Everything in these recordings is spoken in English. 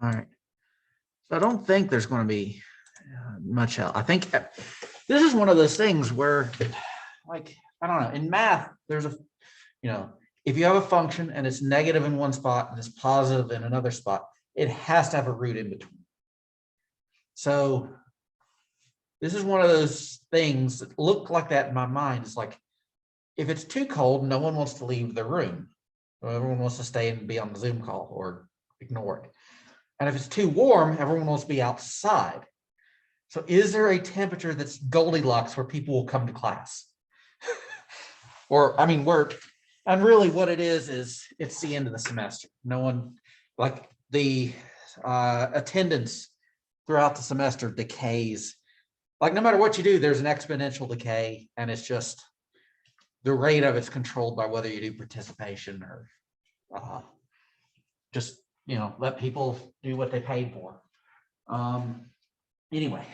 All right. So I don't think there's going to be much else. I think this is one of those things where, like, I don't know, in math, there's a, if you have a function and it's negative in one spot and it's positive in another spot, it has to have a root in between. So this is one of those things that look like that in my mind. It's like, if it's too cold, no one wants to leave the room. Everyone wants to stay and be on the Zoom call or ignore it. And if it's too warm, everyone wants to be outside. So is there a temperature that's Goldilocks where people will come to class? Or, I mean, and really what it is it's the end of the semester. No one, like the attendance throughout the semester decays. Like no matter what you do, there's an exponential decay, and it's just the rate of it's controlled by whether you do participation or just, let people do what they paid for. Anyway,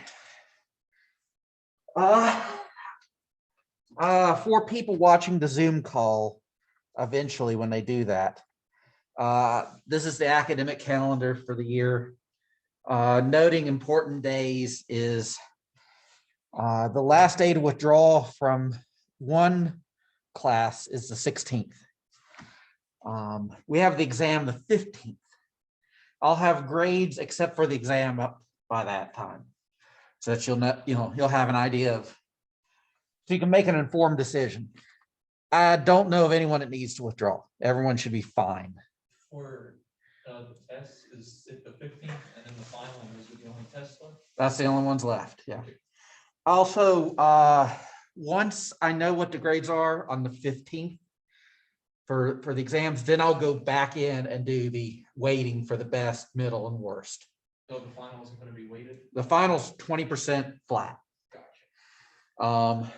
for people watching the Zoom call, eventually when they do that, this is the academic calendar for the year. Noting important days is the last day to withdraw from one class is the 16th. We have the exam the 15th. I'll have grades except for the exam up by that time, so that you'll have an idea of, so you can make an informed decision. I don't know of anyone that needs to withdraw. Everyone should be fine. For the test is it the 15th, and then the final is the only test left? That's the only ones left. Yeah. Also, once I know what the grades are on the 15th for the exams, then I'll go back in and do the weighting for the best, middle, and worst. So the final isn't going to be weighted? The final's 20% flat. Gotcha.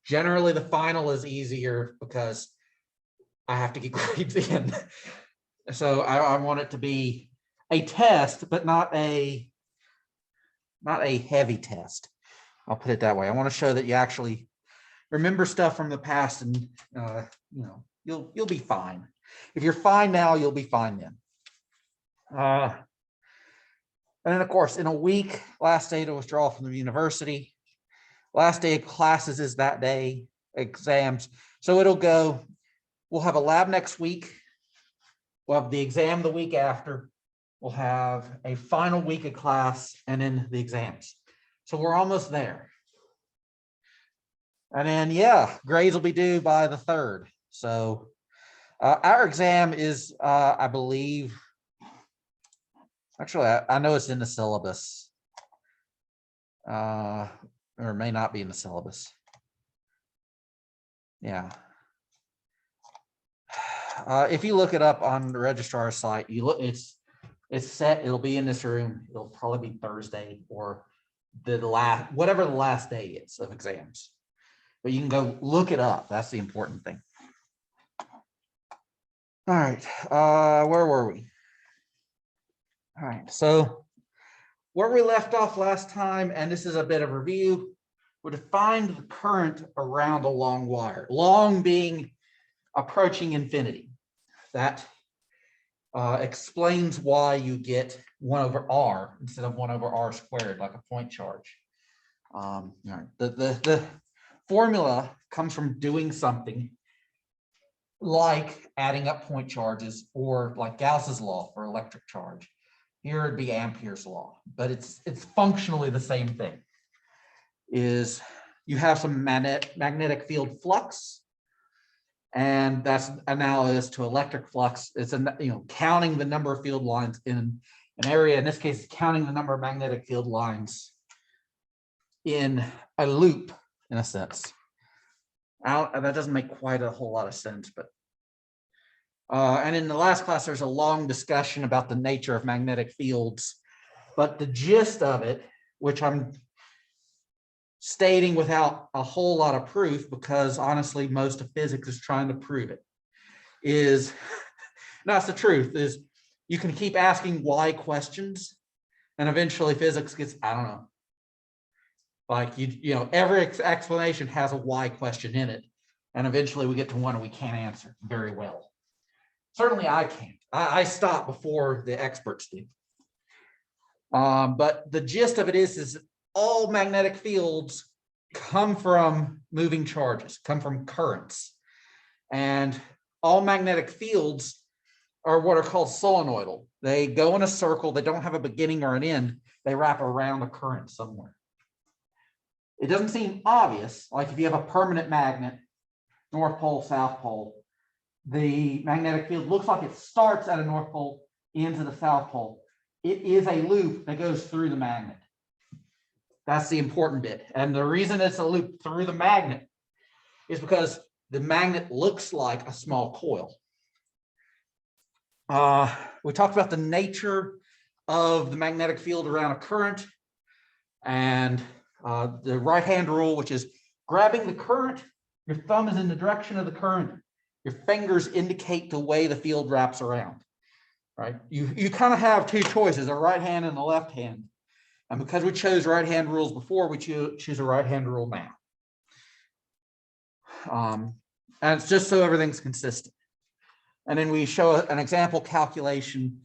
Generally, the final is easier because I have to get grades in. So I want it to be a test, but not a heavy test. I'll put it that way. I want to show that you actually remember stuff from the past, and you'll be fine. If you're fine now, you'll be fine then. And then of course, in a week, last day to withdraw from the university. Last day of classes is that day, exams. So we'll have a lab next week. We'll have the exam the week after. We'll have a final week of class and then the exams. So we're almost there. And then, grades will be due by the 3rd. So our exam is, I believe, actually, I know it's in the syllabus. Or it may not be in the syllabus. Yeah. If you look it up on the registrar's site, it's set. It'll be in this room. It'll probably be Thursday or whatever the last day is of exams. But you can go look it up. That's the important thing. All right. Where were we? All right. So where we left off last time, and this is a bit of review, we defined the current around a long wire, long being approaching infinity. That explains why you get 1 over r instead of 1 over r squared, like a point charge. The formula comes from doing something like adding up point charges, or like Gauss's law for electric charge. Here it'd be Ampere's law, but it's functionally the same thing. Is you have some magnetic field flux, and that's analogous to electric flux. It's counting the number of field lines in an area. In this case, counting the number of magnetic field lines in a loop, in a sense. That doesn't make quite a whole lot of sense, but and in the last class, there's a long discussion about the nature of magnetic fields, but the gist of it, which I'm stating without a whole lot of proof, because honestly, most of physics is trying to prove it, is, that's the truth, is you can keep asking why questions, and eventually physics gets, I don't know, like every explanation has a why question in it, and eventually we get to one we can't answer very well. Certainly I can't. I stop before the experts do. But the gist of it is all magnetic fields come from moving charges, come from currents. And all magnetic fields are what are called solenoidal. They go in a circle, they don't have a beginning or an end, they wrap around a current somewhere. It doesn't seem obvious, like if you have a permanent magnet, North Pole, South Pole, the magnetic field looks like it starts at a North Pole, ends at the South Pole. It is a loop that goes through the magnet. That's the important bit. And the reason it's a loop through the magnet is because the magnet looks like a small coil. We talked about the nature of the magnetic field around a current, and the right-hand rule, which is grabbing the current, your thumb is in the direction of the current, your fingers indicate the way the field wraps around, right? You kind of have two choices, a right hand and a left hand. And because we chose right-hand rules before, we choose a right-hand rule now. And it's just so everything's consistent. And then we show an example calculation.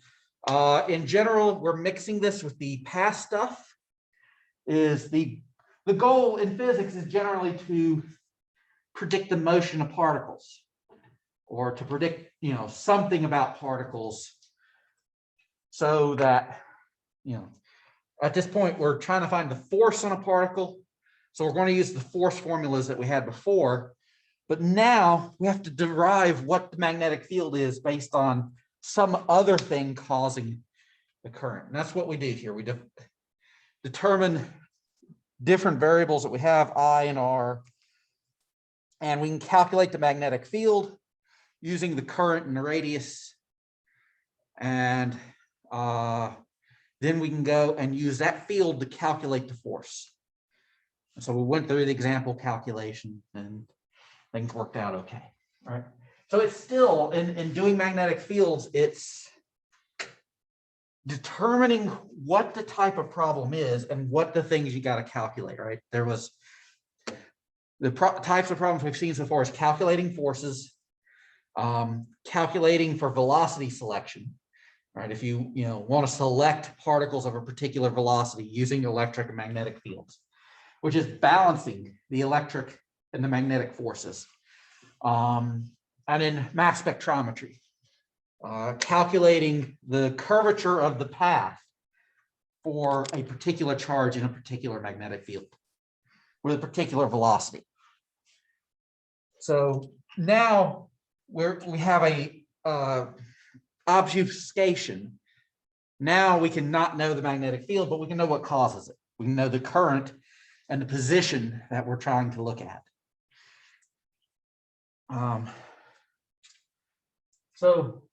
In general, we're mixing this with the past stuff. Is the goal in physics is generally to predict the motion of particles, or to predict, something about particles, so that, at this point we're trying to find the force on a particle. So we're going to use the force formulas that we had before, but now we have to derive what the magnetic field is based on some other thing causing the current. And that's what we do here. We determine different variables that we have, I and R, and we can calculate the magnetic field using the current and the radius. And then we can go and use that field to calculate the force. So we went through the example calculation and things worked out okay. All right. So it's still, in doing magnetic fields, it's determining what the type of problem is and what the things you got to calculate, right? There was the types of problems we've seen so far is calculating forces, calculating for velocity selection, right? If you want to select particles of a particular velocity using electric and magnetic fields, which is balancing the electric and the magnetic forces. And in mass spectrometry, calculating the curvature of the path for a particular charge in a particular magnetic field with a particular velocity. So now we have a obfuscation. Now we can not know the magnetic field, but we can know what causes it. We can know the current and the position that we're trying to look at. So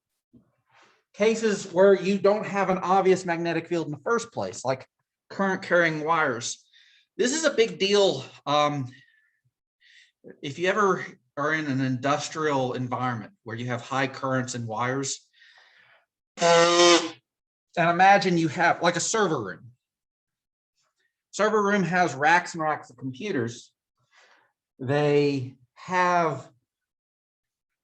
cases where you don't have an obvious magnetic field in the first place, like current carrying wires. This is a big deal. If you ever are in an industrial environment where you have high currents and wires, and imagine you have like a server room. Server room has racks and racks of computers. They have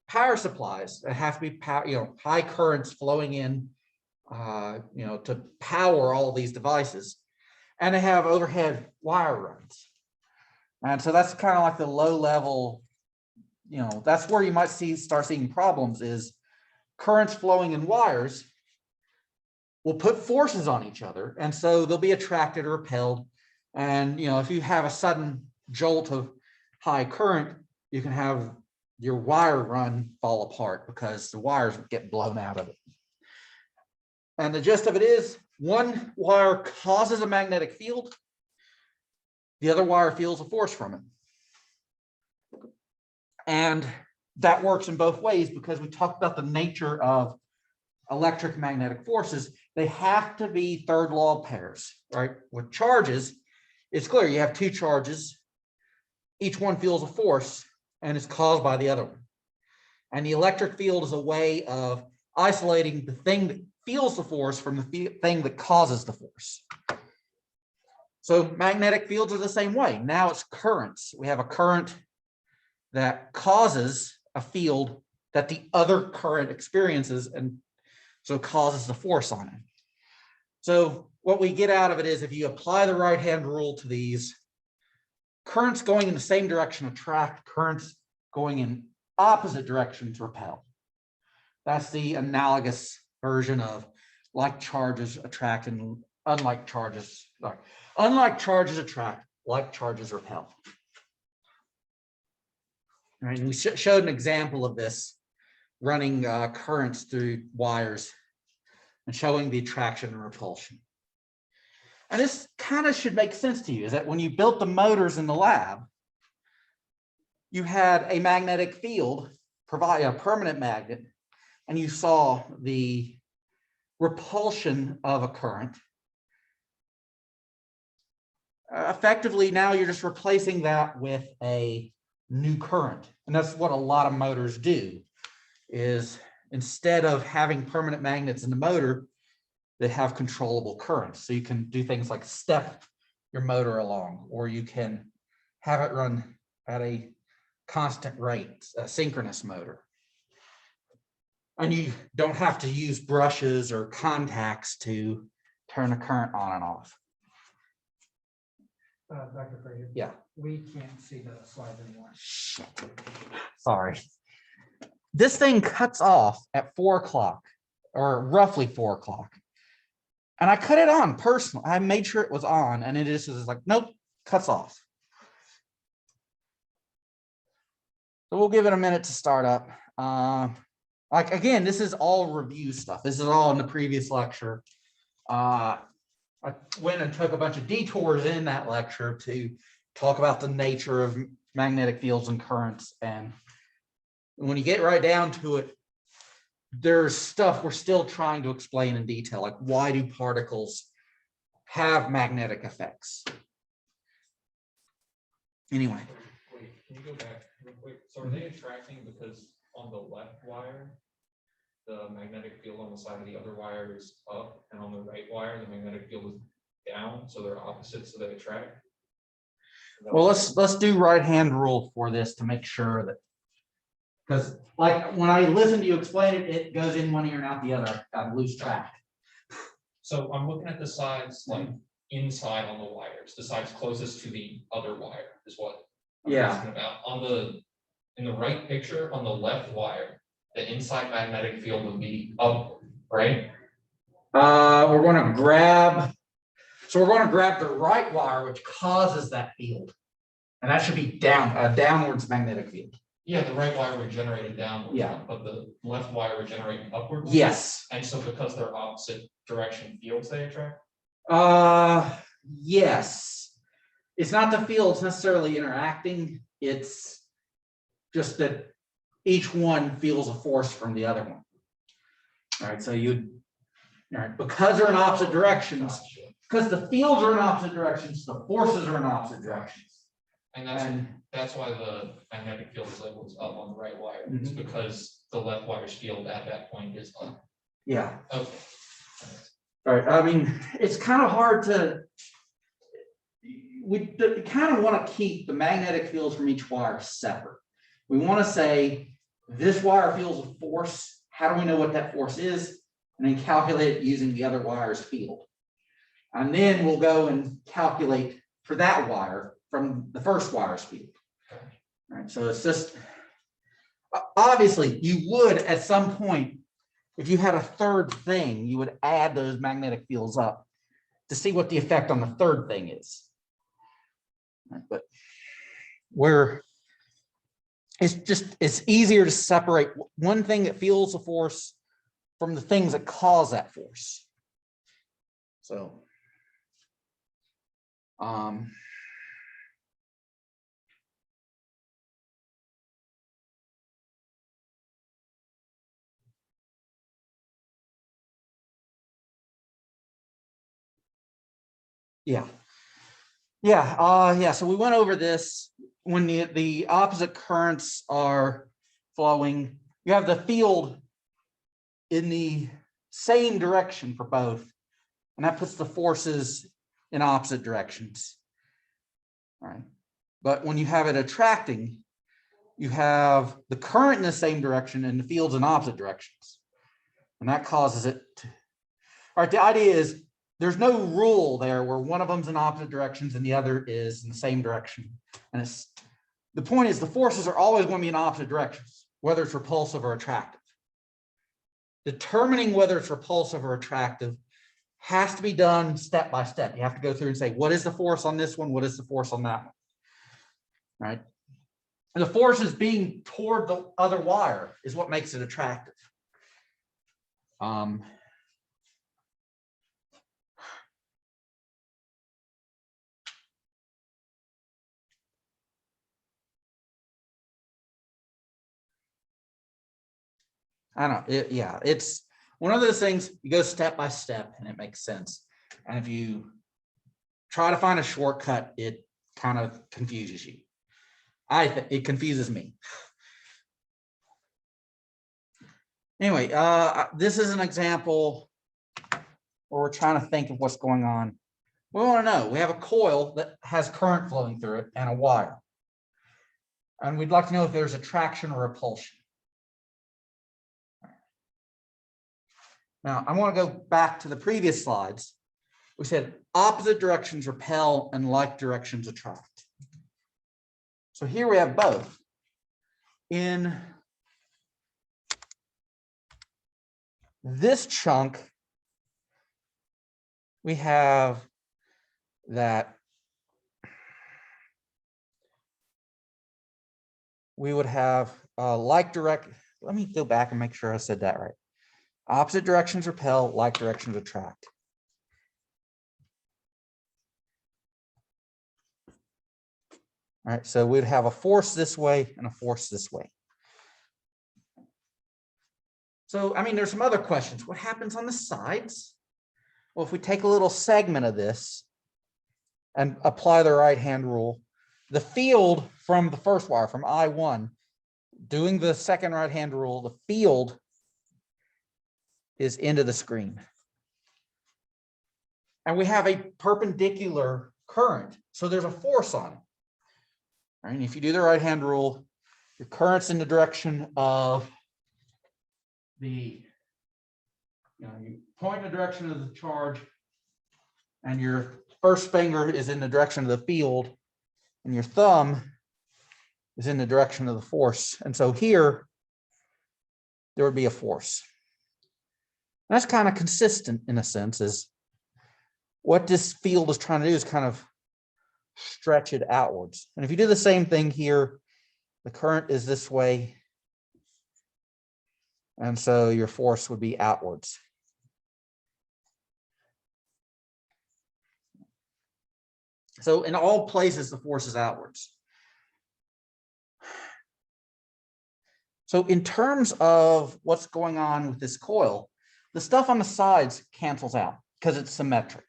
power supplies that have to be high currents flowing in, to power all these devices, and they have overhead wire runs. And so that's kind of like the low level, that's where you might start seeing problems is currents flowing in wires will put forces on each other. And so they'll be attracted or repelled. And, if you have a sudden jolt of high current, you can have your wire run fall apart because the wires get blown out of it. And the gist of it is one wire causes a magnetic field. The other wire feels a force from it. And that works in both ways because we talked about the nature of electric magnetic forces. They have to be third law pairs, right? With charges, it's clear you have two charges. Each one feels a force and it's caused by the other one. And the electric field is a way of isolating the thing that feels the force from the thing that causes the force. So magnetic fields are the same way. Now it's currents. We have a current that causes a field that the other current experiences, and so causes the force on it. So what we get out of it is if you apply the right-hand rule to these, currents going in the same direction attract, currents going in opposite directions repel. That's the analogous version of like charges attract and unlike charges, sorry, unlike charges attract, like charges repel. All right, and we showed an example of this running currents through wires and showing the attraction and repulsion. And this kind of should make sense to you, is that when you built the motors in the lab, you had a magnetic field, provide a permanent magnet, and you saw the repulsion of a current. Effectively, now you're just replacing that with a new current. And that's what a lot of motors do, is instead of having permanent magnets in the motor, they have controllable currents. So you can do things like step your motor along, or you can have it run at a constant rate, a synchronous motor. And you don't have to use brushes or contacts to turn a current on and off. Dr. Fraser. Yeah. We can't see the slide anymore. Shit. Sorry. This thing cuts off at 4 o'clock, or roughly 4 o'clock. And I cut it on personally. I made sure it was on, and it just is like, nope, cuts off. So we'll give it a minute to start up. Like, again, this is all review stuff. This is all in the previous lecture. I went and took a bunch of detours in that lecture to talk about the nature of magnetic fields and currents. And when you get right down to it, there's stuff we're still trying to explain in detail, like why do particles have magnetic effects? Anyway. Wait, can you go back real quick? So are they attracting because on the left wire, the magnetic field on the side of the other wire is up, and on the right wire, the magnetic field is down, so they're opposite, so they attract? Well, let's do right-hand rule for this to make sure that, because like when I listen to you explain it, it goes in one ear and out the other. I lose track. So I'm looking at the sides like inside on the wires, the sides closest to the other wire is what I'm asking about. In the right picture, on the left wire, the inside magnetic field would be upward, right? We're going to grab the right wire, which causes that field, and that should be down, a downwards magnetic field. Yeah, the right wire would generate a downward Yeah. one, but the left wire would generate an upward one. Yes. And so because they're opposite direction fields, they attract? Yes. It's not the fields necessarily interacting. It's just that each one feels a force from the other one. All right, so because they're in opposite directions, Gotcha. because the fields are in opposite directions, the forces are in opposite directions. And that's why the magnetic field is labeled up on the right wire. It's because the left wire's field at that point is up. Yeah. Okay. All right. I mean, it's kind of hard to. We kind of want to keep the magnetic fields from each wire separate. We want to say this wire feels a force. How do we know what that force is? And then calculate it using the other wire's field. And then we'll go and calculate for that wire from the first wire's field. All right, so it's just, obviously you would at some point, if you had a third thing, you would add those magnetic fields up to see what the effect on the third thing is. All right, but it's easier to separate one thing that feels a force from the things that cause that force. So, yeah. So we went over this. When the opposite currents are flowing, you have the field in the same direction for both, and that puts the forces in opposite directions. All right. But when you have it attracting, you have the current in the same direction and the fields in opposite directions. And that causes it to. All right, the idea is there's no rule there where one of them's in opposite directions and the other is in the same direction. And it's, the point is the forces are always going to be in opposite directions, whether it's repulsive or attractive. Determining whether it's repulsive or attractive has to be done step by step. You have to go through and say, what is the force on this one? What is the force on that one? Right? And the force is being toward the other wire is what makes it attractive. I don't know. Yeah, it's one of those things you go step by step and it makes sense. And if you try to find a shortcut, it kind of confuses you. It confuses me. Anyway, this is an example where we're trying to think of what's going on. We want to know, we have a coil that has current flowing through it and a wire. And we'd like to know if there's attraction or repulsion. Now, I want to go back to the previous slides. We said opposite directions repel and like directions attract. So here we have both. In this chunk, we have that we would have like direct. Let me go back and make sure I said that right. Opposite directions repel, like directions attract. All right, so we'd have a force this way and a force this way. So, I mean, there's some other questions. What happens on the sides? Well, if we take a little segment of this and apply the right-hand rule, the field from the first wire, from I1, doing the second right-hand rule, the field is into the screen. And we have a perpendicular current, so there's a force on it. All right, and if you do the right-hand rule, your current's in the direction of the, you point in the direction of the charge, and your first finger is in the direction of the field, and your thumb is in the direction of the force. And so here, there would be a force. And that's kind of consistent in a sense, is what this field is trying to do is kind of stretch it outwards. And if you do the same thing here, the current is this way. And so your force would be outwards. So in all places, the force is outwards. So in terms of what's going on with this coil, the stuff on the sides cancels out because it's symmetric.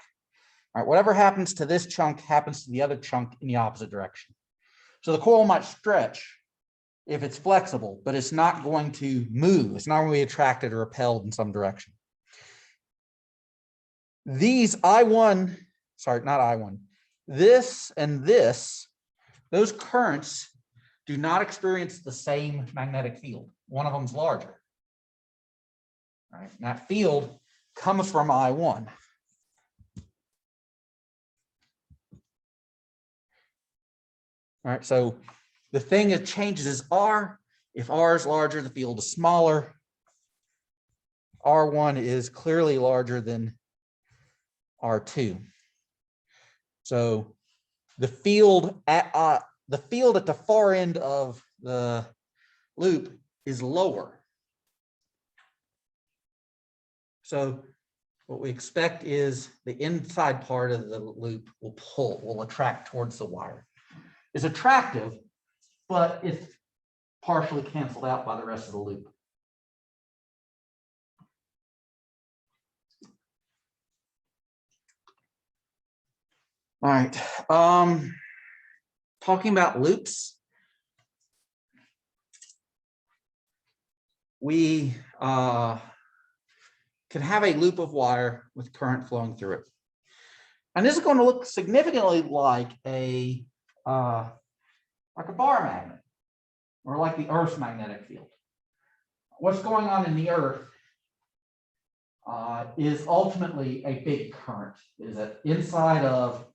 All right, whatever happens to this chunk happens to the other chunk in the opposite direction. So the coil might stretch if it's flexible, but it's not going to move. It's not going to be attracted or repelled in some direction. These I1, sorry, not I1, this and this, those currents do not experience the same magnetic field. One of them's larger. All right, and that field comes from I1. All right, so the thing that changes is R. If R is larger, the field is smaller. R1 is clearly larger than R2. So the field at the far end of the loop is lower. So what we expect is the inside part of the loop will attract towards the wire. It's attractive, but it's partially canceled out by the rest of the loop. All right, talking about loops, we can have a loop of wire with current flowing through it. And this is going to look significantly like a bar magnet or like the Earth's magnetic field. What's going on in the Earth is ultimately a big current. Is that inside of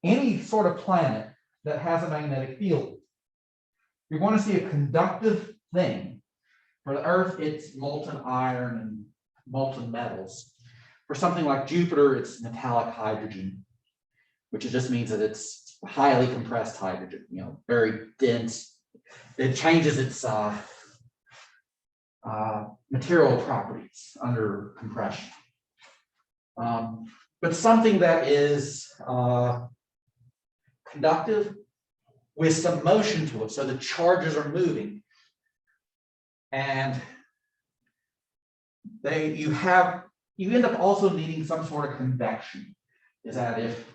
any sort of planet that has a magnetic field, you're going to see a conductive thing. For the Earth, it's molten iron and molten metals. For something like Jupiter, it's metallic hydrogen, which just means that it's highly compressed hydrogen, very dense. It changes its material properties under compression. But something that is conductive with some motion to it, so the charges are moving. And you end up also needing some sort of convection. Is that if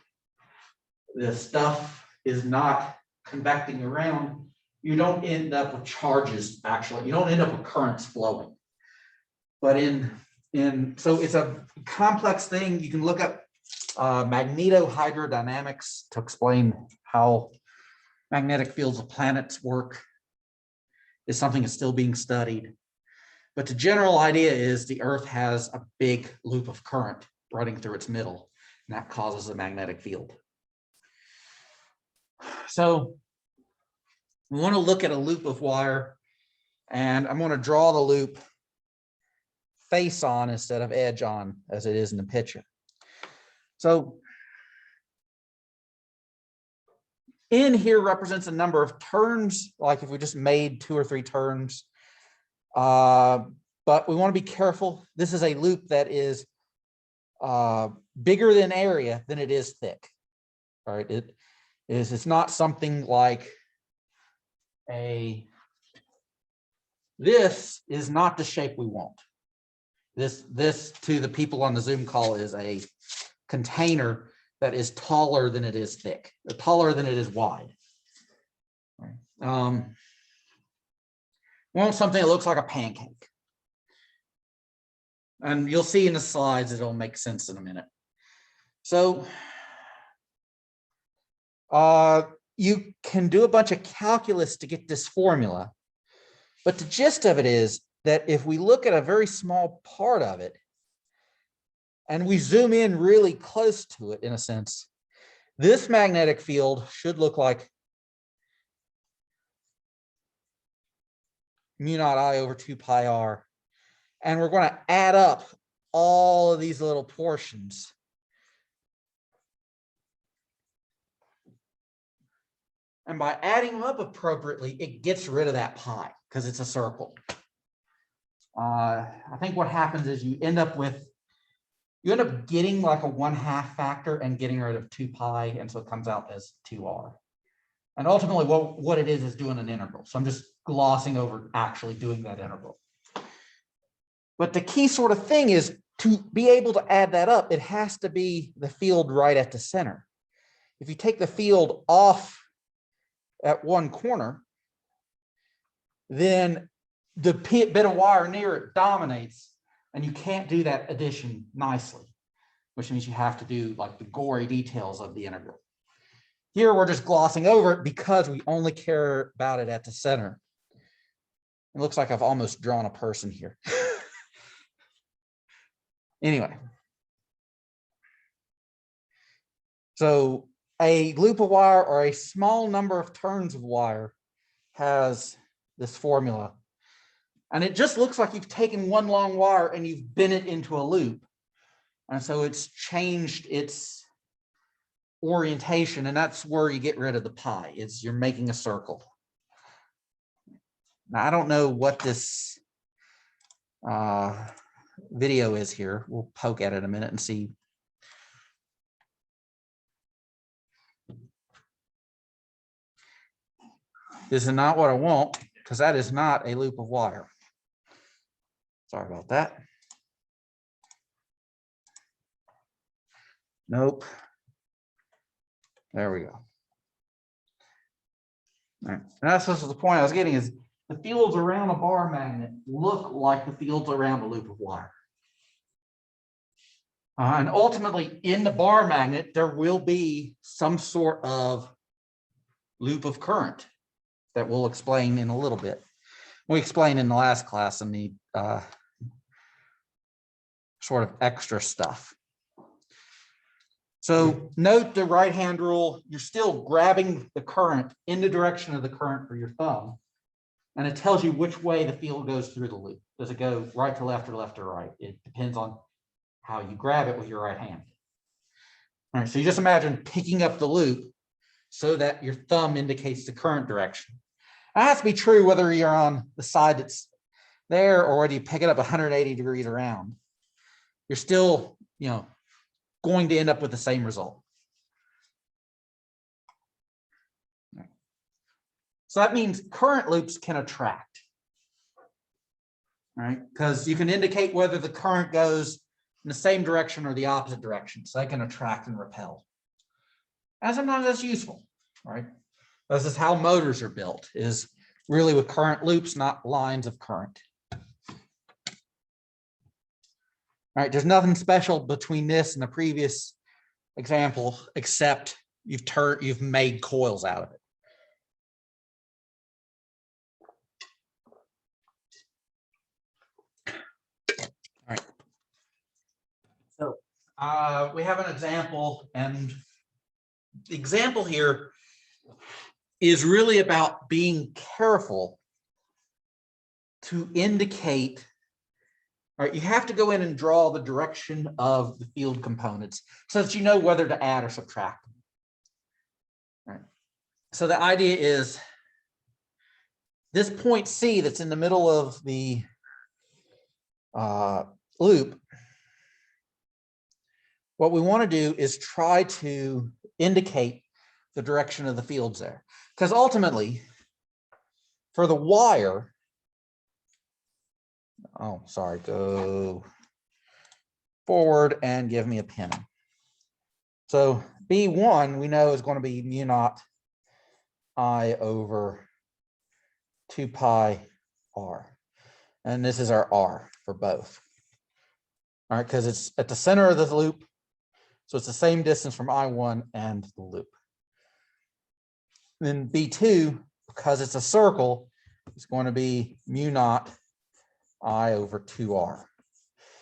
the stuff is not convecting around, you don't end up with charges, actually. You don't end up with currents flowing. But so it's a complex thing. You can look up magnetohydrodynamics to explain how magnetic fields of planets work. Is something that's still being studied. But the general idea is the Earth has a big loop of current running through its middle, and that causes a magnetic field. So we want to look at a loop of wire, and I'm going to draw the loop face on instead of edge on as it is in the picture. So N here represents a number of turns, like if we just made 2 or 3 turns. But we want to be careful. This is a loop that is bigger in area than it is thick. All right, it's not something like this is not the shape we want. This to the people on the Zoom call is a container that is taller than it is thick, or taller than it is wide. We want something that looks like a pancake. And you'll see in the slides, it'll make sense in a minute. So you can do a bunch of calculus to get this formula, but the gist of it is that if we look at a very small part of it, and we zoom in really close to it, in a sense, this magnetic field should look like mu naught I over 2 pi r. And we're going to add up all of these little portions. And by adding them up appropriately, it gets rid of that pi because it's a circle. I think what happens is you end up getting like a 1/2 factor and getting rid of 2 pi, and so it comes out as 2r. And ultimately what it is doing an integral. So I'm just glossing over actually doing that integral. But the key sort of thing is to be able to add that up, it has to be the field right at the center. If you take the field off at one corner, then the bit of wire near it dominates, and you can't do that addition nicely, which means you have to do like the gory details of the integral. Here we're just glossing over it because we only care about it at the center. It looks like I've almost drawn a person here. Anyway, so a loop of wire or a small number of turns of wire has this formula. And it just looks like you've taken one long wire and you've bent it into a loop. And so it's changed its orientation, and that's where you get rid of the pi, is you're making a circle. Now, I don't know what this video is here. We'll poke at it a minute and see. This is not what I want, because that is not a loop of wire. Sorry about that. Nope. There we go. All right. And that's the point I was getting, is the fields around a bar magnet look like the fields around a loop of wire. And ultimately, in the bar magnet, there will be some sort of loop of current that we'll explain in a little bit. We explained in the last class in the sort of extra stuff. So note the right-hand rule, you're still grabbing the current in the direction of the current for your thumb. And it tells you which way the field goes through the loop. Does it go right to left or left to right? It depends on how you grab it with your right hand. All right, so you just imagine picking up the loop so that your thumb indicates the current direction. That has to be true whether you're on the side that's there or whether you pick it up 180 degrees around. You're still, going to end up with the same result. So that means current loops can attract, right? Because you can indicate whether the current goes in the same direction or the opposite direction. So they can attract and repel. And sometimes that's useful, right? This is how motors are built, is really with current loops, not lines of current. All right, there's nothing special between this and the previous example, except you've made coils out of it. All right. So we have an example, and the example here is really about being careful to indicate. All right, you have to go in and draw the direction of the field components so that you know whether to add or subtract them. All right. So the idea is this point C that's in the middle of the loop, what we want to do is try to indicate the direction of the fields there. Because ultimately, for the wire, go forward and give me a pin. So B1 we know is going to be mu naught I over 2 pi r. And this is our r for both. All right, because it's at the center of the loop. So it's the same distance from I1 and the loop. Then B2, because it's a circle, it's going to be mu naught I over 2r.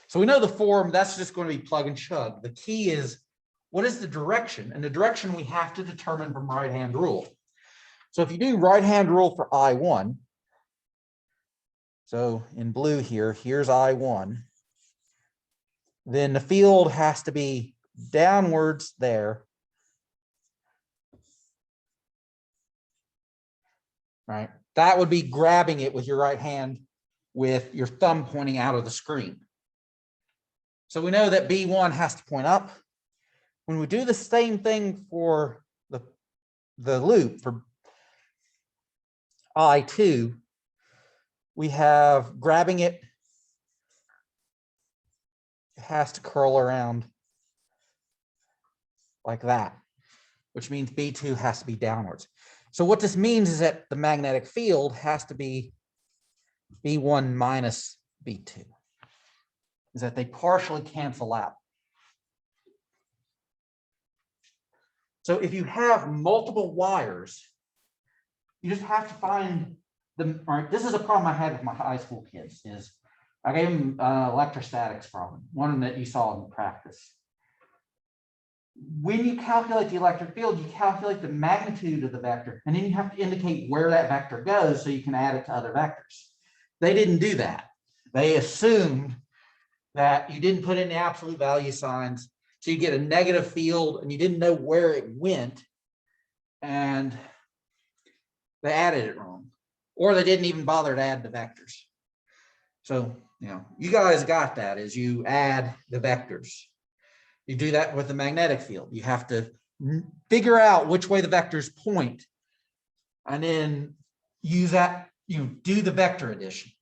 So we know the form, that's just going to be plug and chug. The key is, what is the direction? And the direction we have to determine from right-hand rule. So if you do right-hand rule for I1, so in blue here, here's I1, then the field has to be downwards there, right? That would be grabbing it with your right hand with your thumb pointing out of the screen. So we know that B1 has to point up. When we do the same thing for the loop for I2, we have grabbing it has to curl around like that, which means B2 has to be downwards. So what this means is that the magnetic field has to be B1 minus B2, is that they partially cancel out. So if you have multiple wires, you just have to find them. All right, this is a problem I had with my high school kids, is I gave them electrostatics problem, one that you saw in practice. When you calculate the electric field, you calculate the magnitude of the vector, and then you have to indicate where that vector goes so you can add it to other vectors. They didn't do that. They assumed that you didn't put in the absolute value signs, so you get a negative field and you didn't know where it went, and they added it wrong, or they didn't even bother to add the vectors. So, you guys got that as you add the vectors. You do that with the magnetic field. You have to figure out which way the vectors point, and then use that, do the vector addition.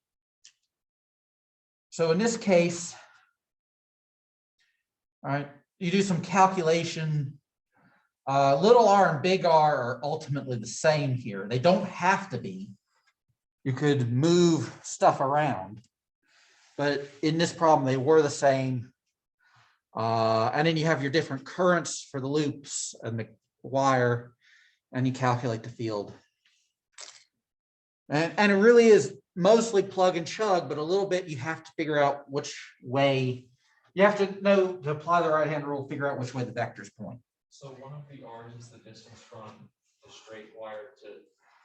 So in this case, all right, you do some calculation. Little r and big R are ultimately the same here. They don't have to be. You could move stuff around, but in this problem, they were the same. And then you have your different currents for the loops and the wire, and you calculate the field. And it really is mostly plug and chug, but a little bit you have to figure out which way You have to know to apply the right-hand rule, figure out which way the vectors point. So one of the R's is the distance from the straight wire to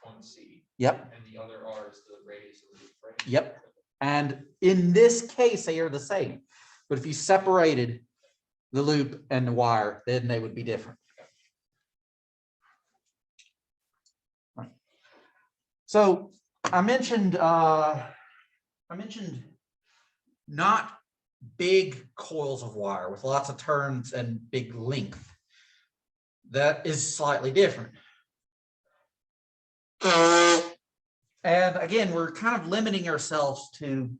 point C. Yep. And the other R is the radius of the loop, right? Yep. And in this case, they are the same. But if you separated the loop and the wire, then they would be different. Right. So I mentioned not big coils of wire with lots of turns and big length. That is slightly different. And again, we're kind of limiting ourselves to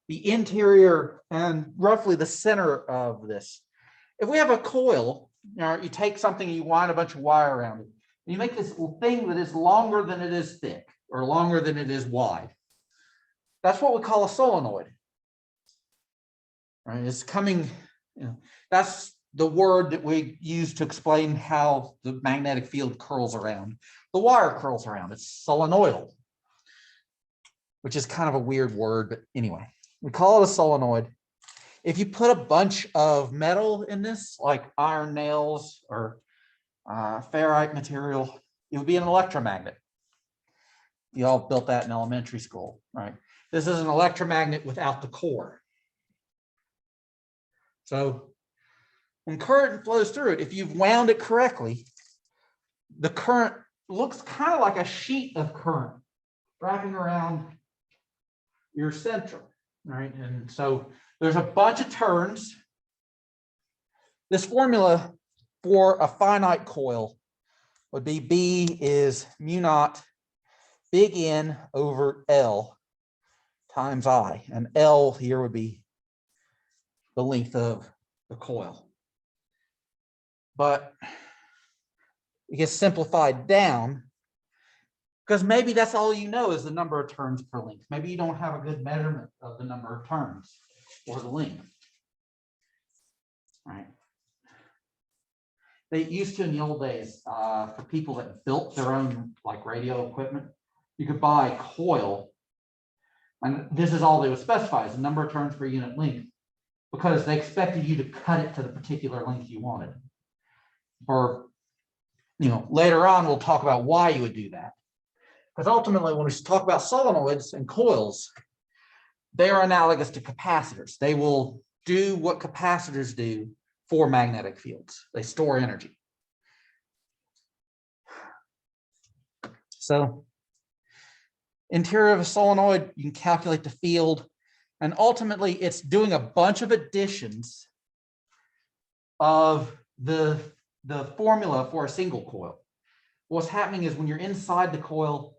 the interior and roughly the center of this. If we have a coil, you take something and you wind a bunch of wire around it, and you make this thing that is longer than it is thick or longer than it is wide. That's what we call a solenoid. Right? It's coming, that's the word that we use to explain how the magnetic field curls around. The wire curls around. It's solenoidal, which is kind of a weird word, but anyway, we call it a solenoid. If you put a bunch of metal in this, like iron nails or ferrite material, it would be an electromagnet. You all built that in elementary school, right? This is an electromagnet without the core. So when current flows through it, if you've wound it correctly, the current looks kind of like a sheet of current wrapping around your central, right? And so there's a bunch of turns. This formula for a finite coil would be B is mu naught big N over L times I, and L here would be the length of the coil. But it gets simplified down because maybe that's all you know is the number of turns per length. Maybe you don't have a good measurement of the number of turns or the length. Right. They used to in the old days, for people that built their own like radio equipment, you could buy a coil, and this is all they would specify is the number of turns per unit length, because they expected you to cut it to the particular length you wanted. Or, later on we'll talk about why you would do that. Because ultimately, when we talk about solenoids and coils, they are analogous to capacitors. They will do what capacitors do for magnetic fields. They store energy. So, interior of a solenoid, you can calculate the field, and ultimately it's doing a bunch of additions of the formula for a single coil. What's happening is when you're inside the coil,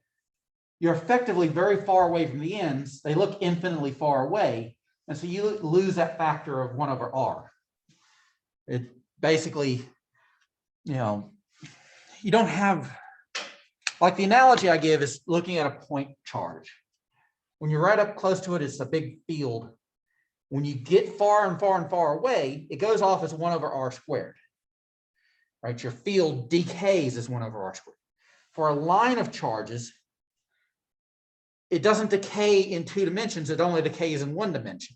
you're effectively very far away from the ends. They look infinitely far away, and so you lose that factor of 1 over R. It basically, you don't have, like the analogy I give is looking at a point charge. When you're right up close to it, it's a big field. When you get far and far and far away, it goes off as 1 over R squared. Right? Your field decays as 1 over R squared. For a line of charges, it doesn't decay in 2 dimensions, it only decays in 1 dimension.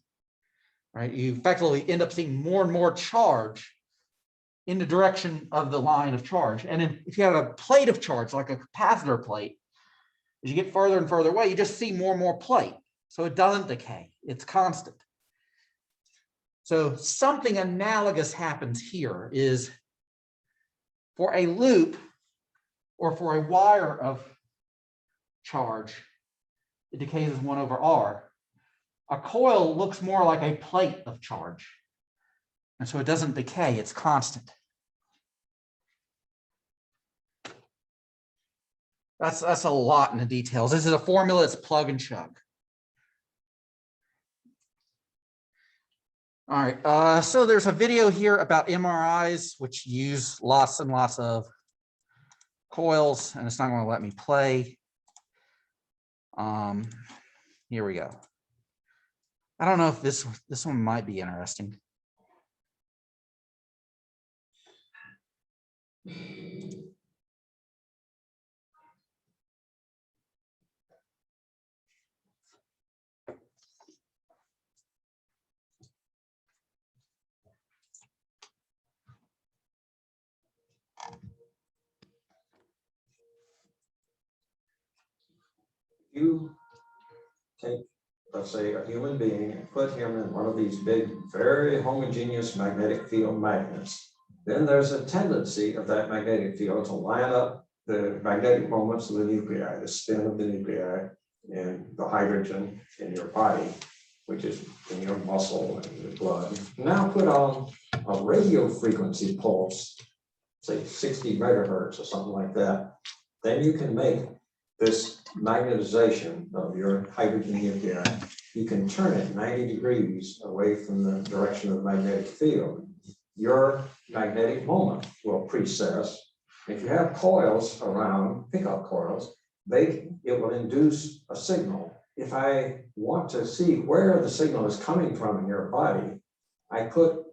Right? You effectively end up seeing more and more charge in the direction of the line of charge. And if you have a plate of charge, like a capacitor plate, as you get further and further away, you just see more and more plate. So it doesn't decay, it's constant. So something analogous happens here is for a loop or for a wire of charge, it decays as 1 over R. A coil looks more like a plate of charge. And so it doesn't decay, it's constant. That's a lot in the details. This is a formula, it's plug and chug. All right, so there's a video here about MRIs, which use lots and lots of coils, and it's not going to let me play. Here we go. I don't know if this one might be interesting. you take, let's say, a human being and put him in one of these big, very homogeneous magnetic field magnets, then there's a tendency of that magnetic field to line up the magnetic moments of the nuclei, the spin of the nuclei, and the hydrogen in your body, which is in your muscle and your blood. Now put on a radio frequency pulse, say 60 megahertz or something like that, then you can make this magnetization of your hydrogen nuclei. You can turn it 90 degrees away from the direction of the magnetic field. Your magnetic moment will precess. If you have coils around, pickup coils, it will induce a signal. If I want to see where the signal is coming from in your body, I put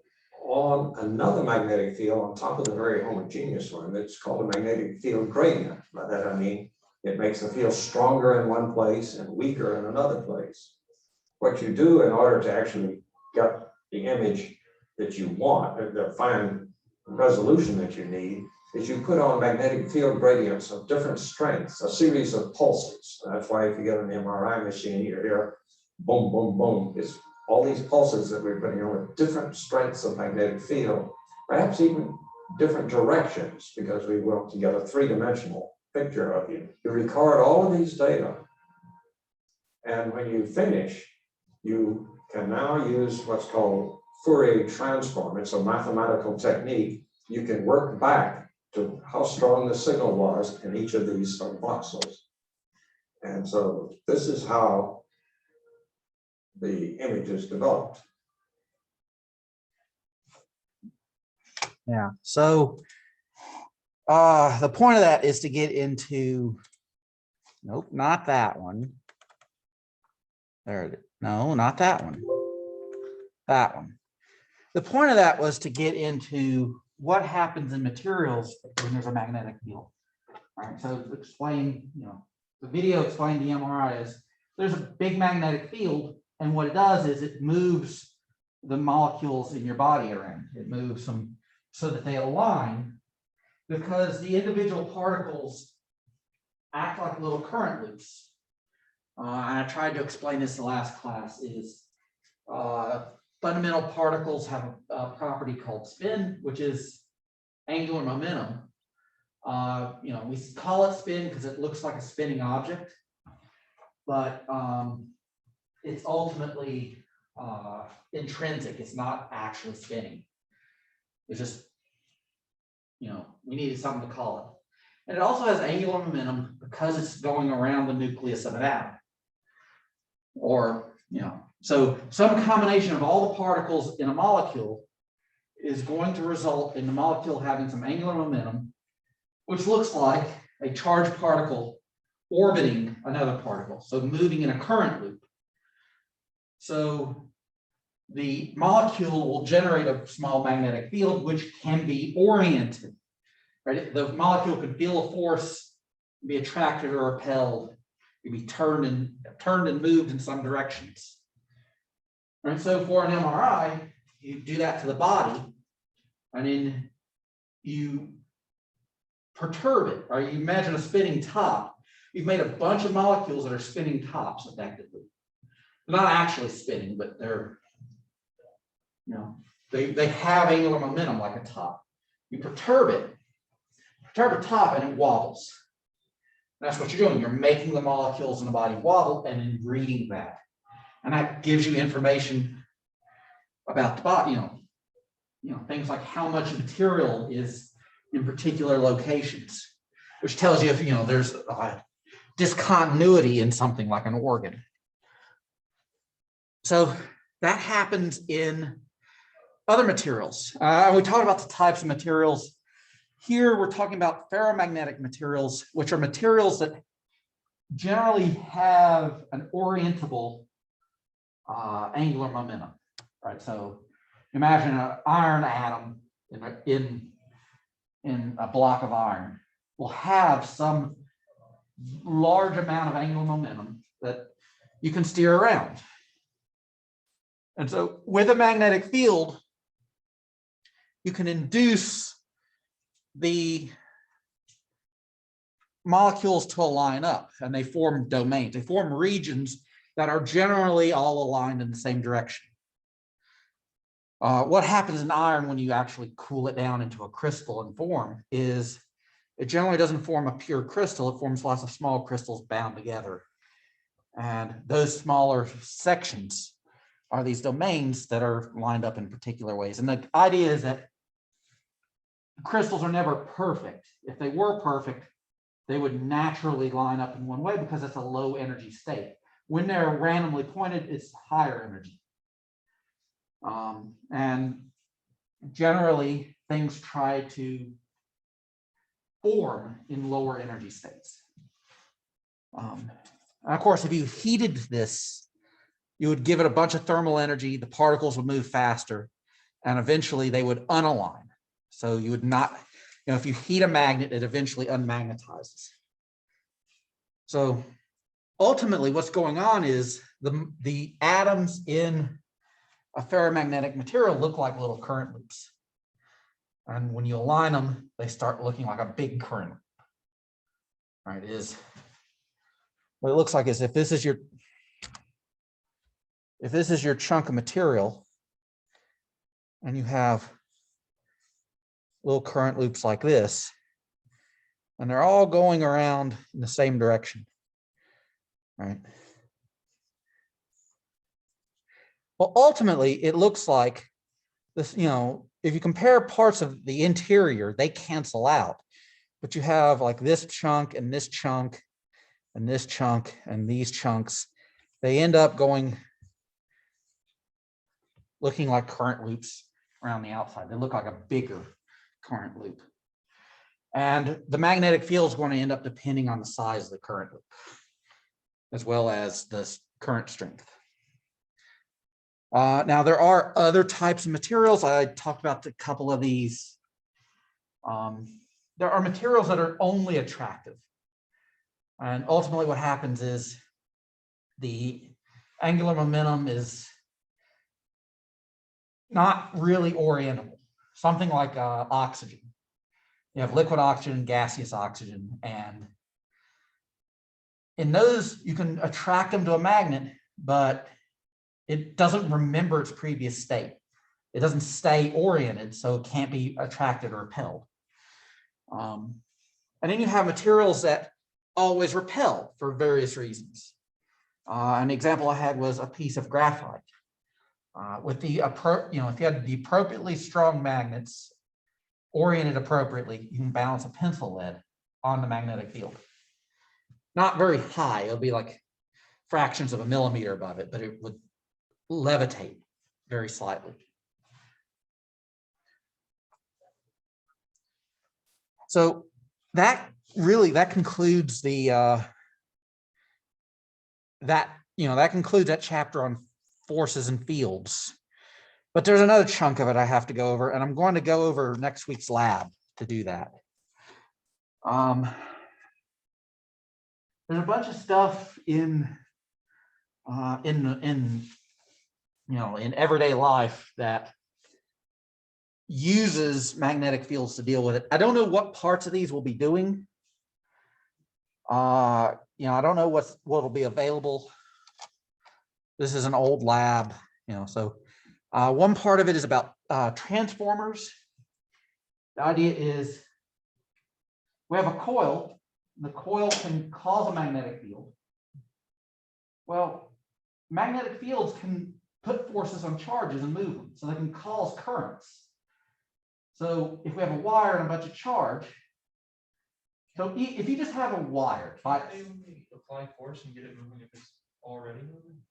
on another magnetic field on top of the very homogeneous one. It's called a magnetic field gradient. By that I mean it makes the field stronger in one place and weaker in another place. What you do in order to actually get the image that you want, the fine resolution that you need, is you put on magnetic field gradients of different strengths, a series of pulses. That's why if you get an MRI machine, you hear boom, boom, boom. It's all these pulses that we're putting on with different strengths of magnetic field, perhaps even different directions, because we want to get a three-dimensional picture of you. You record all of these data, and when you finish, you can now use what's called Fourier transform. It's a mathematical technique. You can work back to how strong the signal was in each of these voxels. And so this is how the image is developed. Yeah. So the point of that is to get into, nope, not that one. There it is. No, not that one. That one. The point of that was to get into what happens in materials when there's a magnetic field. All right. So to explain, the video explained the MRI is there's a big magnetic field, and what it does is it moves the molecules in your body around. It moves them so that they align, because the individual particles act like little current loops. And I tried to explain this in the last class, is fundamental particles have a property called spin, which is angular momentum. We call it spin because it looks like a spinning object, but it's ultimately intrinsic. It's not actually spinning. It's just, we needed something to call it. And it also has angular momentum because it's going around the nucleus of an atom. Or, so some combination of all the particles in a molecule is going to result in the molecule having some angular momentum, which looks like a charged particle orbiting another particle, so moving in a current loop. So the molecule will generate a small magnetic field, which can be oriented. Right? The molecule could feel a force, be attracted or repelled, could be turned and moved in some directions. Right? So for an MRI, you do that to the body, and then you perturb it, or you imagine a spinning top. You've made a bunch of molecules that are spinning tops effectively. They're not actually spinning, but they're, they have angular momentum like a top. You perturb a top, and it wobbles. That's what you're doing. You're making the molecules in the body wobble and then reading that. And that gives you information about the body, things like how much material is in particular locations, which tells you if, there's a discontinuity in something like an organ. So that happens in other materials. We talked about the types of materials. Here we're talking about ferromagnetic materials, which are materials that generally have an orientable angular momentum, right? So imagine an iron atom in a block of iron will have some large amount of angular momentum that you can steer around. And so with a magnetic field, you can induce the molecules to line up, and they form domains. They form regions that are generally all aligned in the same direction. What happens in iron when you actually cool it down into a crystal and form is it generally doesn't form a pure crystal. It forms lots of small crystals bound together. And those smaller sections are these domains that are lined up in particular ways. And the idea is that crystals are never perfect. If they were perfect, they would naturally line up in one way because it's a low energy state. When they're randomly pointed, it's higher energy. And generally, things try to form in lower energy states. And of course, if you heated this, you would give it a bunch of thermal energy, the particles would move faster, and eventually they would unalign. So you would not, if you heat a magnet, it eventually unmagnetizes. So ultimately, what's going on is the atoms in a ferromagnetic material look like little current loops. And when you align them, they start looking like a big current. Right? What it looks like is if this is your chunk of material, and you have little current loops like this, and they're all going around in the same direction, right? Well, ultimately, it looks like this, if you compare parts of the interior, they cancel out, but you have like this chunk and this chunk and this chunk and these chunks. They end up looking like current loops around the outside. They look like a bigger current loop. And the magnetic field is going to end up depending on the size of the current loop, as well as the current strength. Now, there are other types of materials. I talked about a couple of these. There are materials that are only attractive. And ultimately what happens is the angular momentum is not really orientable. Something like oxygen. You have liquid oxygen, gaseous oxygen, and in those, you can attract them to a magnet, but it doesn't remember its previous state. It doesn't stay oriented, so it can't be attracted or repelled. And then you have materials that always repel for various reasons. An example I had was a piece of graphite. If you had the appropriately strong magnets oriented appropriately, you can balance a pencil lead on the magnetic field. Not very high, it'll be like fractions of a millimeter above it, but it would levitate very slightly. So that concludes that chapter on forces and fields. But there's another chunk of it I have to go over, and I'm going to go over next week's lab to do that. There's a bunch of stuff in everyday life that uses magnetic fields to deal with it. I don't know what parts of these we'll be doing. I don't know what will be available. This is an old lab, so one part of it is about transformers. The idea is we have a coil. The coil can cause a magnetic field. Well, magnetic fields can put forces on charges and move them, so they can cause currents. So if we have a wire and a bunch of charge, so if you just have a wire, apply force and get it moving if it's already moving.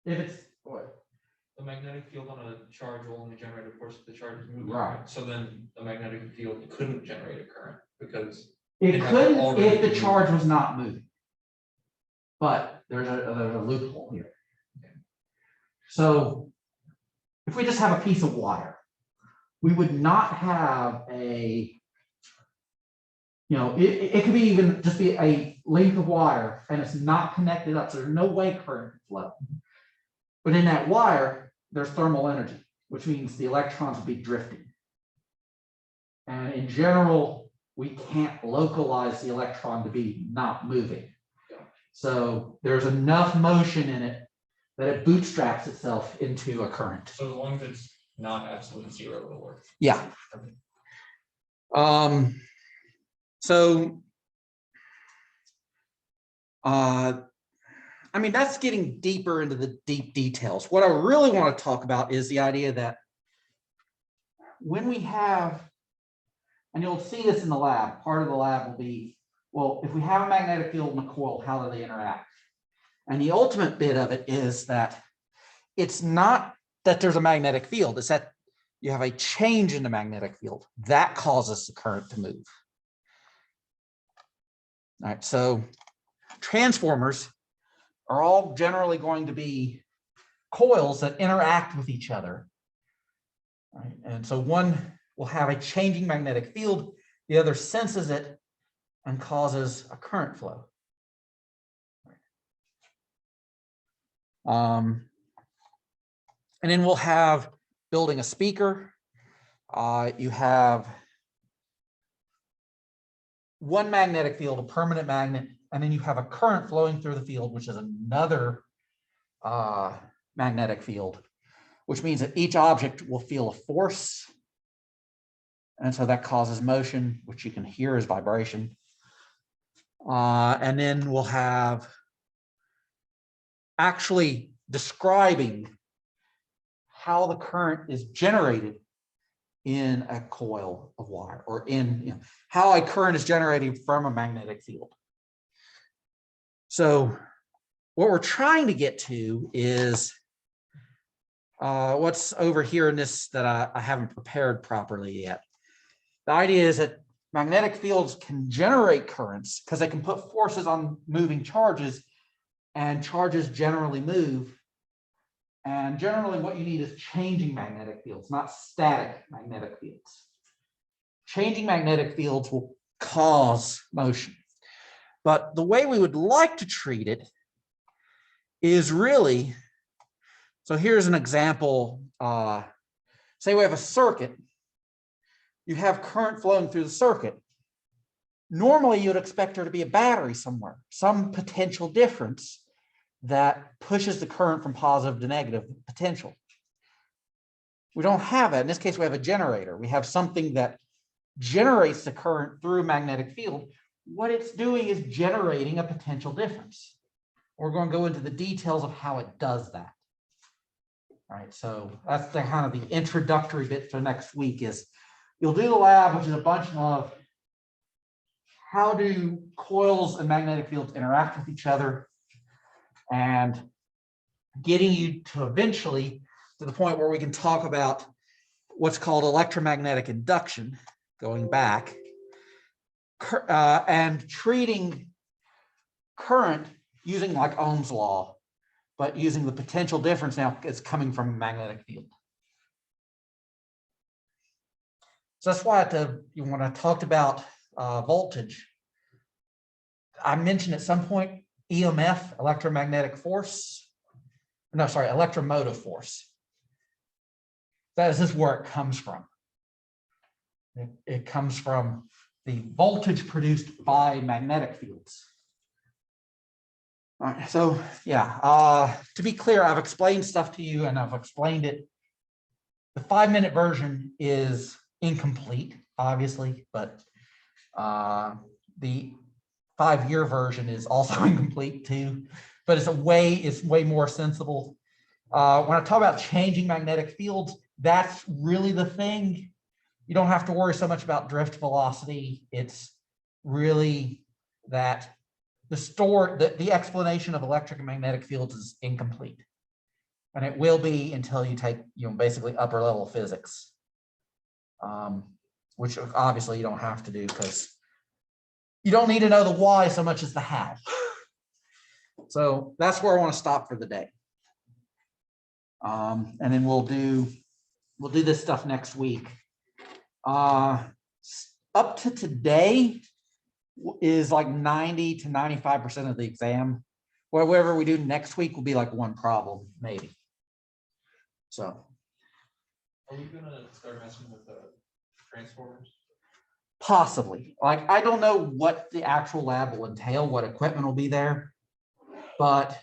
If it's what? The magnetic field on a charge will only generate a force if the charge is moving. Right. So then the magnetic field couldn't generate a current because It could if the charge was not moving. But there's a loophole here. Okay. So if we just have a piece of wire, we would not have a, it could be even just be a length of wire and it's not connected up. So there's no way current can flow. But in that wire, there's thermal energy, which means the electrons will be drifting. And in general, we can't localize the electron to be not moving. Yeah. So there's enough motion in it that it bootstraps itself into a current. So as long as it's not absolute zero, it'll work. Yeah. Okay. So, I mean, that's getting deeper into the deep details. What I really want to talk about is the idea that when we have, and you'll see this in the lab, part of the lab will be, well, if we have a magnetic field and a coil, how do they interact? And the ultimate bit of it is that it's not that there's a magnetic field, it's that you have a change in the magnetic field that causes the current to move. All right, so transformers are all generally going to be coils that interact with each other. Right? And so one will have a changing magnetic field, the other senses it and causes a current flow. And then we'll have building a speaker. You have one magnetic field, a permanent magnet, and then you have a current flowing through the field, which is another magnetic field, which means that each object will feel a force. And so that causes motion, which you can hear as vibration. And then we'll have actually describing how the current is generated in a coil of wire, or in how a current is generated from a magnetic field. So what we're trying to get to is what's over here in this that I haven't prepared properly yet. The idea is that magnetic fields can generate currents because they can put forces on moving charges, and charges generally move. And generally what you need is changing magnetic fields, not static magnetic fields. Changing magnetic fields will cause motion. But the way we would like to treat it is really, so here's an example. Say we have a circuit. You have current flowing through the circuit. Normally you'd expect there to be a battery somewhere, some potential difference that pushes the current from positive to negative potential. We don't have that. In this case, we have a generator. We have something that generates the current through a magnetic field. What it's doing is generating a potential difference. We're going to go into the details of how it does that. All right, so that's the kind of the introductory bit for next week is you'll do the lab, which is a bunch of how do coils and magnetic fields interact with each other, and getting you to eventually to the point where we can talk about what's called electromagnetic induction, going back, and treating current using like Ohm's law, but using the potential difference now is coming from a magnetic field. So that's why when I talked about voltage, I mentioned at some point EMF, electromagnetic force. No, sorry, electromotive force. That is where it comes from. It comes from the voltage produced by magnetic fields. All right, so yeah, to be clear, I've explained stuff to you and I've explained it. The 5-minute version is incomplete, obviously, but the 5-year version is also incomplete too, but it's way more sensible. When I talk about changing magnetic fields, that's really the thing. You don't have to worry so much about drift velocity. It's really that the explanation of electric and magnetic fields is incomplete. And it will be until you take, basically upper level physics, which obviously you don't have to do because you don't need to know the why so much as the how. So that's where I want to stop for the day. And then we'll do this stuff next week. Up to today is like 90 to 95% of the exam. Whatever we do next week will be like one problem, maybe. So. Are we gonna start messing with the transformers? Possibly, like, I don't know what the actual lab will entail, what equipment will be there, but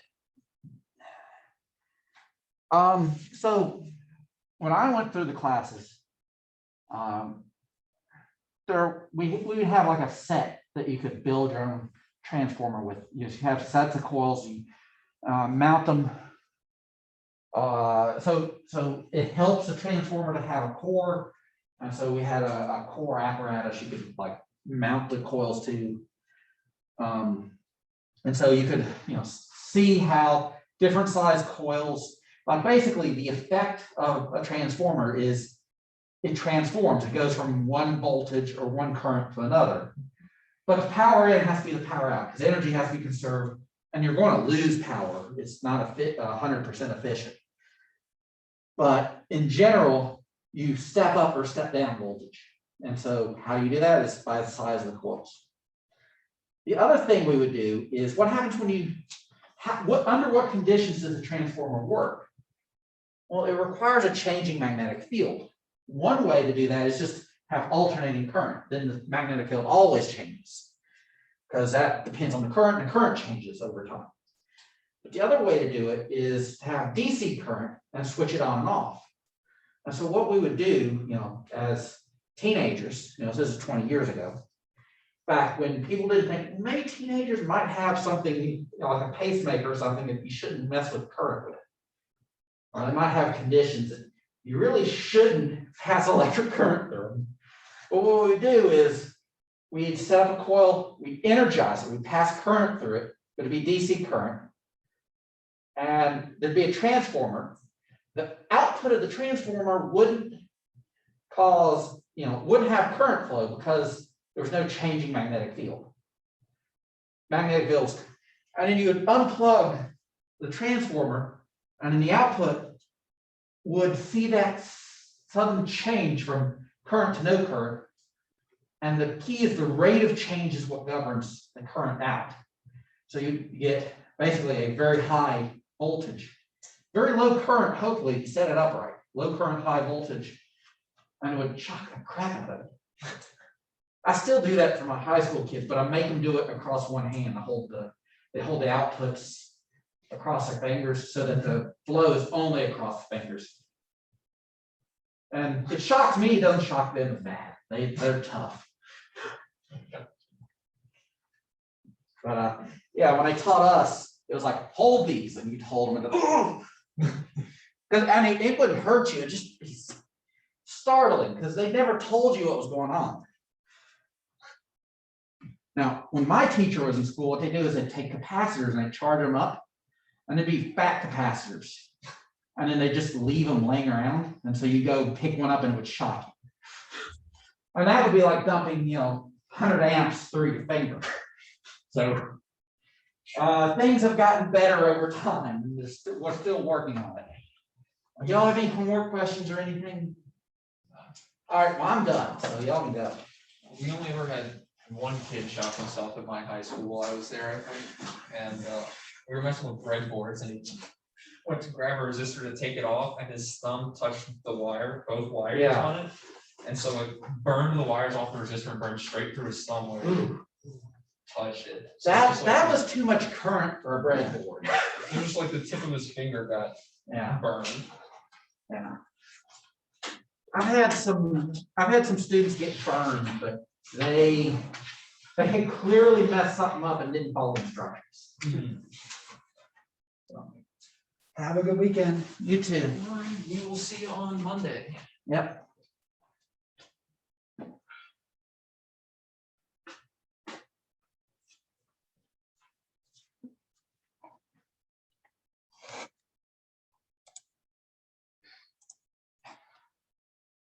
so when I went through the classes, we would have like a set that you could build your own transformer with. You just have sets of coils, you mount them. So it helps the transformer to have a core. And so we had a core apparatus you could like mount the coils to. And so you could, see how different size coils, like basically the effect of a transformer is it transforms, it goes from one voltage or one current to another. But the power in has to be the power out because energy has to be conserved and you're going to lose power. It's not 100% efficient. But in general, you step up or step down voltage. And so how you do that is by the size of the coils. The other thing we would do is what happens when you, under what conditions does the transformer work? Well, it requires a changing magnetic field. One way to do that is just have alternating current. Then the magnetic field always changes because that depends on the current, and the current changes over time. But the other way to do it is to have DC current and switch it on and off. And so what we would do, as teenagers, this is 20 years ago, back when people didn't think maybe teenagers might have something like a pacemaker or something that you shouldn't mess with current with. Or they might have conditions that you really shouldn't pass electric current through them. But what we do is we'd set up a coil, we'd energize it, we'd pass current through it, but it'd be DC current. And there'd be a transformer. The output of the transformer wouldn't cause, wouldn't have current flow because there was no changing magnetic field. Magnetic fields. And then you would unplug the transformer, and then the output would see that sudden change from current to no current. And the key is the rate of change is what governs the current out. So you get basically a very high voltage, very low current, hopefully, if you set it up right. Low current, high voltage, and it would shock the crap out of it. I still do that for my high school kids, but I make them do it across one hand. They hold the outputs across their fingers so that the flow is only across the fingers. And it shocks me, it doesn't shock them as bad. They're tough. But yeah, when they taught us, it was like, hold these, and you'd hold them and go, because it wouldn't hurt you, it just be startling because they never told you what was going on. Now, when my teacher was in school, what they do is they'd take capacitors and they'd charge them up, and they'd be fat capacitors. And then they just leave them laying around. And so you go pick one up and it would shock you. And that would be like dumping, 100 amps through your finger. So things have gotten better over time. We're still working on it. Y'all have any more questions or anything? All right, well, I'm done. So y'all can go. We only ever had one kid shock himself at my high school while I was there, I think. And we were messing with breadboards and he went to grab a resistor to take it off and his thumb touched the wire, both wires on it. And so it burned the wires off the resistor and burned straight through his thumb where it touched it. So That was too much current for a breadboard. It was just like the tip of his finger got burned. Yeah. I've had some students get burned, but they clearly messed something up and didn't follow instructions. So. Have a good weekend. You too. We will see you on Monday. Yep.